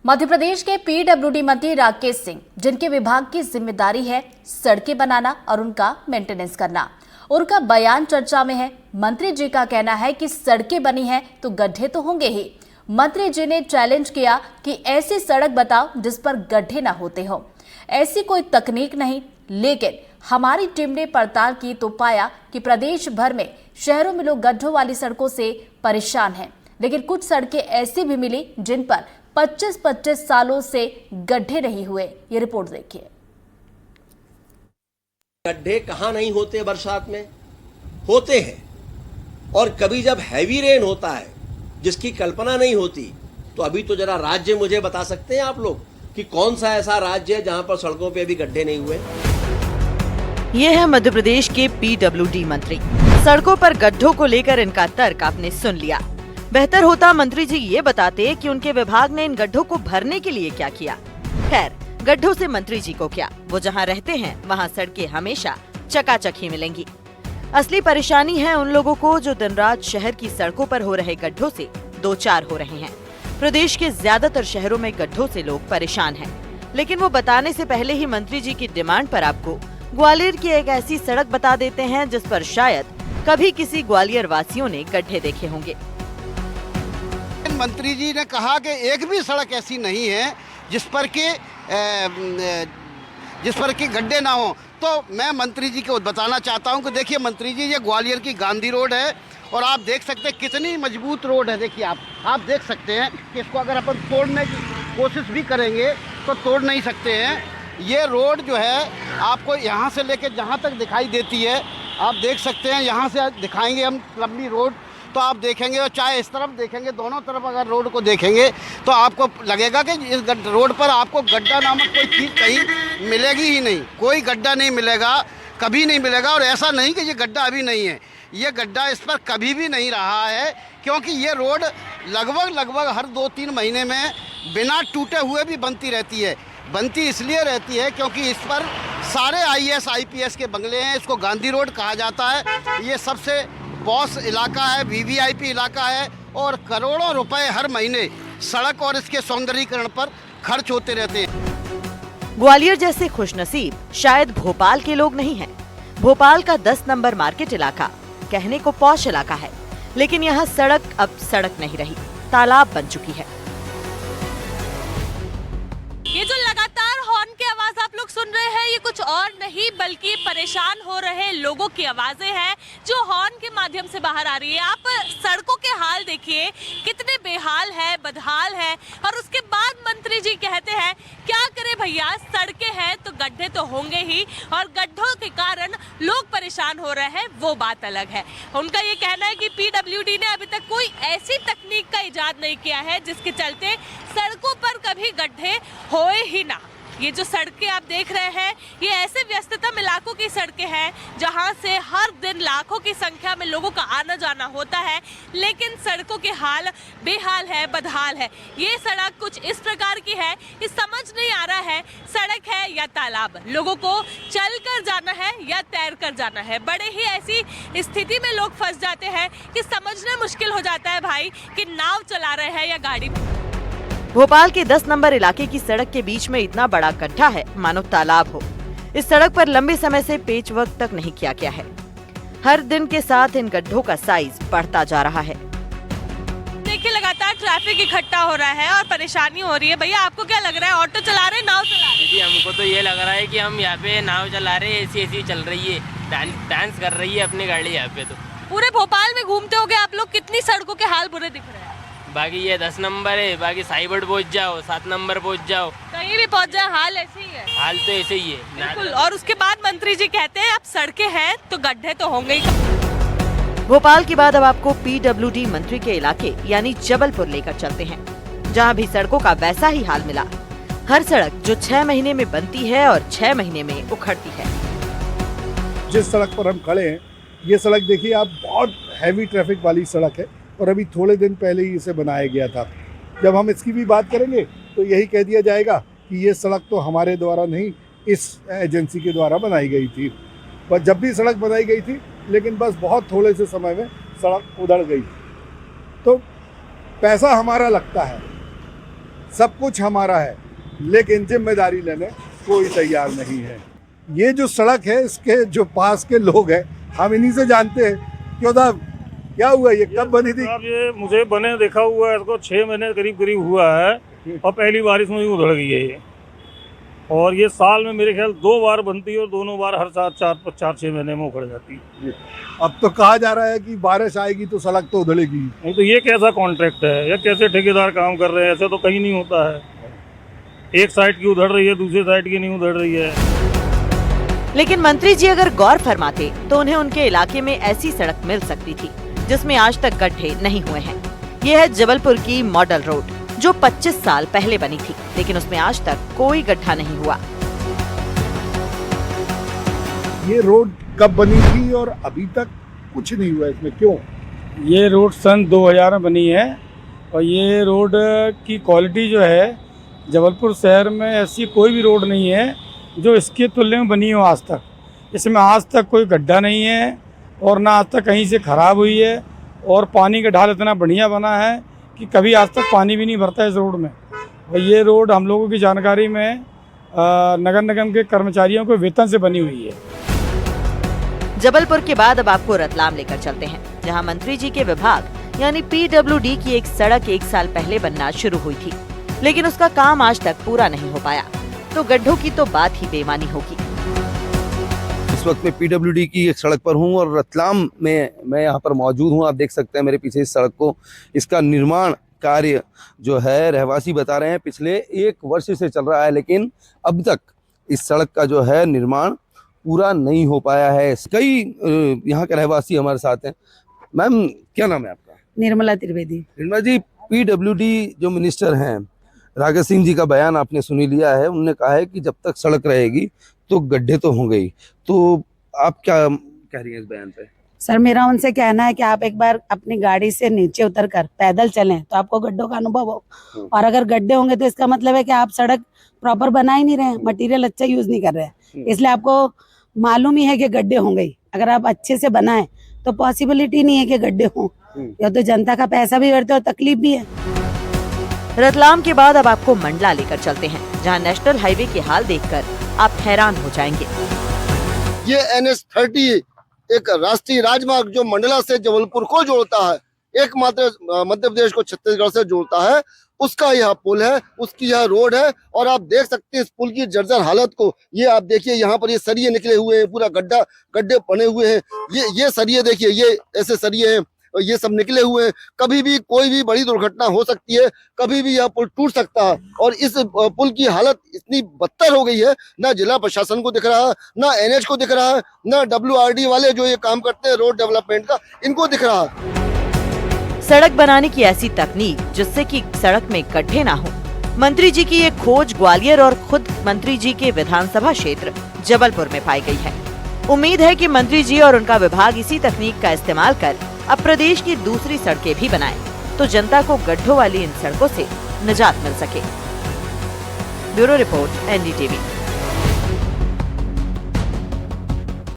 मध्य प्रदेश के पीडब्ल्यूडी मंत्री राकेश सिंह, जिनके विभाग की जिम्मेदारी है सड़कें बनाना और उनका मेंटेनेंस करना, उनका बयान चर्चा में है। मंत्री जी का कहना है कि सड़कें बनी हैं तो गड्ढे तो होंगे ही। मंत्री जी ने चैलेंज किया कि ऐसी सड़क बताओ जिस पर गड्ढे ना होते हो। ऐसी कोई तकनीक नहीं, लेकिन हमारी टीम ने पड़ताल की तो पाया कि प्रदेश भर में शहरों में लोग गड्ढों वाली सड़कों से परेशान हैं, लेकिन कुछ सड़कें ऐसी भी मिली जिन पर 25-25 सालों से गड्ढे नहीं हुए। ये रिपोर्ट देखिए। गड्ढे कहाँ नहीं होते, बरसात में होते हैं। और कभी जब हैवी रेन होता है जिसकी कल्पना नहीं होती, तो अभी तो जरा राज्य मुझे बता सकते हैं आप लोग कि कौन सा ऐसा राज्य है जहां पर सड़कों पे अभी गड्ढे नहीं हुए। ये है मध्य प्रदेश के पीडब्ल्यूडी मंत्री। सड़कों पर गड्ढों को लेकर इनका तर्क आपने सुन लिया। बेहतर होता मंत्री जी ये बताते कि उनके विभाग ने इन गड्ढों को भरने के लिए क्या किया। खैर, गड्ढों से मंत्री जी को क्या, वो जहां रहते हैं वहां सड़कें हमेशा चकाचक ही मिलेंगी। असली परेशानी है उन लोगों को जो दिन रात शहर की सड़कों पर हो रहे गड्ढों से दो चार हो रहे हैं। प्रदेश के ज्यादातर शहरों में गड्ढों से लोग परेशान हैं, लेकिन वो बताने से पहले ही मंत्री जी की डिमांड पर आपको ग्वालियर की एक ऐसी सड़क बता देते हैं जिस पर शायद कभी किसी ग्वालियर वासियों ने गड्ढे देखे होंगे। मंत्री जी ने कहा कि एक भी सड़क ऐसी नहीं है जिस पर कि गड्ढे ना हो। तो मैं मंत्री जी को बताना चाहता हूं कि देखिए मंत्री जी, ये ग्वालियर की गांधी रोड है और आप देख सकते हैं कितनी मजबूत रोड है। देखिए आप देख सकते हैं कि इसको अगर अपन तोड़ने की कोशिश भी करेंगे तो तोड़ नहीं सकते हैं। ये रोड जो है आपको यहाँ से लेकर जहाँ तक दिखाई देती है, आप देख सकते हैं। यहाँ से दिखाएंगे हम लंबी रोड तो आप देखेंगे, और चाहे इस तरफ देखेंगे, दोनों तरफ अगर रोड को देखेंगे तो आपको लगेगा कि इस रोड पर आपको गड्ढा नामक कोई चीज़ कहीं मिलेगी ही नहीं। कोई गड्ढा नहीं मिलेगा, कभी नहीं मिलेगा। और ऐसा नहीं कि ये गड्ढा अभी नहीं है, ये गड्ढा इस पर कभी भी नहीं रहा है, क्योंकि ये रोड लगभग हर 2-3 महीने में बिना टूटे हुए भी बनती रहती है। बनती इसलिए रहती है क्योंकि इस पर सारे IAS IPS के बंगले हैं। इसको गांधी रोड कहा जाता है। ये सबसे बॉस इलाका है, VVIP इलाका है, और करोड़ों रुपए हर महीने सड़क और इसके सौंदर्यीकरण पर खर्च होते रहते हैं। ग्वालियर जैसे खुशनसीब शायद भोपाल के लोग नहीं हैं। भोपाल का 10 नंबर मार्केट इलाका कहने को पॉश इलाका है, लेकिन यहाँ सड़क अब सड़क नहीं रही, तालाब बन चुकी है। ये जो लगातार हॉर्न की आवाज आप लोग सुन रहे हैं, ये कुछ और नहीं बल्कि परेशान हो रहे लोगों की आवाजें हैं जो हॉर्न के माध्यम से बाहर आ रही है। आप सड़कों के हाल देखिए, कितने बेहाल है, बदहाल है। और उसके बाद मंत्री जी कहते हैं क्या करे भैया, सड़कें हैं तो गड्ढे तो होंगे ही, और गड्ढों के कारण लोग परेशान हो रहे हैं, वो बात अलग है। उनका ये कहना है कि पीडब्ल्यूडी ने अभी तक कोई ऐसी तकनीक का इजाद नहीं किया है जिसके चलते सड़कों पर कभी गड्ढे होए ही ना। ये जो सड़कें आप देख रहे हैं, ये ऐसे व्यस्ततम इलाकों की सड़कें हैं जहां से हर दिन लाखों की संख्या में लोगों का आना जाना होता है, लेकिन सड़कों के हाल बेहाल है, बदहाल है। ये सड़क कुछ इस प्रकार की है कि समझ नहीं आ रहा है सड़क है या तालाब, लोगों को चल कर जाना है या तैर कर जाना है। बड़े ही ऐसी स्थिति में लोग फंस जाते हैं कि समझना मुश्किल हो जाता है भाई कि नाव चला रहे हैं या गाड़ी। भोपाल के 10 नंबर इलाके की सड़क के बीच में इतना बड़ा गड्ढा है मानो तालाब हो। इस सड़क पर लंबे समय से पेच वर्क तक नहीं किया गया है। हर दिन के साथ इन गड्ढों का साइज बढ़ता जा रहा है। देखिए लगातार ट्रैफिक इकट्ठा हो रहा है और परेशानी हो रही है। भैया आपको क्या लग रहा है, ऑटो चला रहे हैं, नाव चला रहे हैं? दीदी हमको तो ये लग रहा है कि हम यहाँ पे नाव चला रहे हैं, ऐसी चल रही है, डांस कर रही है अपनी गाड़ी यहाँ पे। तो पूरे भोपाल में घूमते होगे आप लोग, कितनी सड़कों के हाल बुरे दिख रहे हैं। बाकी ये 10 नंबर है, बाकी साइबर्ड पहुँच जाओ, 7 नंबर पहुँच जाओ, कहीं भी पहुँच जाए हाल ऐसे ही है। हाल तो ऐसे ही है बिल्कुल। और उसके बाद मंत्री जी कहते हैं अब सड़कें हैं तो गड्ढे तो होंगे ही। भोपाल के बाद अब आपको पीडब्ल्यूडी मंत्री के इलाके यानी जबलपुर लेकर चलते हैं, जहां भी सड़कों का वैसा ही हाल मिला। हर सड़क जो 6 महीने में बनती है और 6 महीने में उखड़ती है। जिस सड़क पर हम खड़े हैं, ये सड़क देखिए आप, बहुत हैवी ट्रैफिक वाली सड़क है और अभी थोड़े दिन पहले ही इसे बनाया गया था। जब हम इसकी भी बात करेंगे तो यही कह दिया जाएगा कि ये सड़क तो हमारे द्वारा नहीं, इस एजेंसी के द्वारा बनाई गई थी। पर जब भी सड़क बनाई गई थी, लेकिन बस बहुत थोड़े से समय में सड़क उधड़ गई। तो पैसा हमारा लगता है, सब कुछ हमारा है, लेकिन जिम्मेदारी लेने कोई तैयार नहीं है। ये जो सड़क है, इसके जो पास के लोग हैं, हम इन्हीं से जानते हैं। क्यों साहब, क्या हुआ, ये कब बनी थी? अब ये मुझे बने देखा हुआ है, इसको 6 महीने करीब हुआ है और पहली बारिश में ही उधड़ गई है ये। और ये साल में मेरे ख्याल 2 बार बनती है और दोनों बार हर साल 4-6 महीने में उखड़ जाती है। अब तो कहा जा रहा है कि बारिश आएगी तो सड़क तो उधड़ेगी। नहीं तो ये कैसा कॉन्ट्रैक्ट है या कैसे ठेकेदार काम कर रहे हैं? ऐसे तो कहीं नहीं होता है। एक साइड की उधड़ रही है, दूसरी साइड की नहीं उधड़ रही है। लेकिन मंत्री जी अगर गौर फरमाते तो उन्हें उनके इलाके में ऐसी सड़क मिल सकती थी जिसमें आज तक गड्ढे नहीं हुए हैं। ये है जबलपुर की मॉडल रोड, जो 25 साल पहले बनी थी, लेकिन उसमें आज तक कोई गड्ढा नहीं हुआ। ये रोड कब बनी थी और अभी तक कुछ नहीं हुआ इसमें, क्यों? ये रोड सन 2000 में बनी है और ये रोड की क्वालिटी जो है, जबलपुर शहर में ऐसी कोई भी रोड नहीं है जो इसके तुल्य में बनी हो आज तक। इसमें आज तक कोई गड्ढा नहीं है और ना आज तक कहीं से खराब हुई है और पानी का ढाल इतना बढ़िया बना है कि कभी आज तक पानी भी नहीं भरता इस रोड में। और ये रोड हम लोगों की जानकारी में नगर निगम के कर्मचारियों को वेतन से बनी हुई है। जबलपुर के बाद अब आपको रतलाम लेकर चलते हैं, जहां मंत्री जी के विभाग यानी PWD की एक सड़क 1 साल पहले बनना शुरू हुई थी, लेकिन उसका काम आज तक पूरा नहीं हो पाया। तो गड्ढों की तो बात ही बेमानी होगी। इस वक्त मैं PWD की एक सड़क पर हूं और रतलाम में मैं यहाँ पर मौजूद हूं। आप देख सकते हैं मेरे पीछे इस सड़क को, इसका निर्माण कार्य जो है रहवासी बता रहे हैं पिछले 1 वर्ष से चल रहा है, लेकिन अब तक इस सड़क का जो है निर्माण पूरा नहीं हो पाया है। कई यहाँ के रहवासी हमारे साथ हैं। मैम, क्या नाम है आपका? निर्मला त्रिवेदी। निर्मला जी, PWD जो मिनिस्टर हैं राकेश सिंह जी का बयान आपने सुनी लिया है। उन्होंने कहा है कि जब तक सड़क रहेगी तो गड्ढे तो होंगे ही। तो आप क्या कह रही हैं इस बयान पे? सर, मेरा उनसे कहना है कि आप एक बार अपनी गाड़ी से नीचे उतरकर पैदल चलें तो आपको गड्ढों का अनुभव हो। और अगर गड्ढे होंगे तो इसका मतलब है कि आप सड़क प्रॉपर बना ही नहीं रहे हैं, मटेरियल अच्छा यूज नहीं कर रहे हैं, इसलिए आपको मालूम ही है कि गड्ढे होंगे ही। अगर आप अच्छे से बनाएं तो पॉसिबिलिटी नहीं है कि गड्ढे हों। या तो जनता का पैसा भी व्यर्थ है और तकलीफ भी है। रतलाम के बाद अब आपको मंडला लेकर चलते हैं, जहां नेशनल हाईवे के हाल देखकर आप हैरान हो जाएंगे। ये NH30 एक राष्ट्रीय राजमार्ग जो मंडला से जबलपुर को जोड़ता है, एकमात्र मध्य प्रदेश को छत्तीसगढ़ से जोड़ता है, उसका यह पुल है, उसकी यह रोड है। और आप देख सकते हैं इस पुल की जर्जर हालत को। ये आप देखिए, यहाँ पर ये सरिये निकले हुए हैं, पूरा गड्ढे बने हुए हैं। ये सरिये देखिए, ये ऐसे सरिये हैं, ये सब निकले हुए हैं। कभी भी कोई भी बड़ी दुर्घटना हो सकती है, कभी भी यह पुल टूट सकता है। और इस पुल की हालत इतनी बदतर हो गई है, ना जिला प्रशासन को दिख रहा है, ना NH को दिख रहा है, ना WRD वाले जो ये काम करते हैं रोड डेवलपमेंट का, इनको दिख रहा है। सड़क बनाने की ऐसी तकनीक जिससे कि सड़क में गड्ढे ना हो। मंत्री जी की ये खोज ग्वालियर और खुद मंत्री जी के विधानसभा क्षेत्र जबलपुर में पाई गई है। उम्मीद है कि मंत्री जी और उनका विभाग इसी तकनीक का इस्तेमाल कर अब प्रदेश की दूसरी सड़कें भी बनाएं, तो जनता को गड्ढों वाली इन सड़कों से निजात मिल सके। Bureau report NDTV।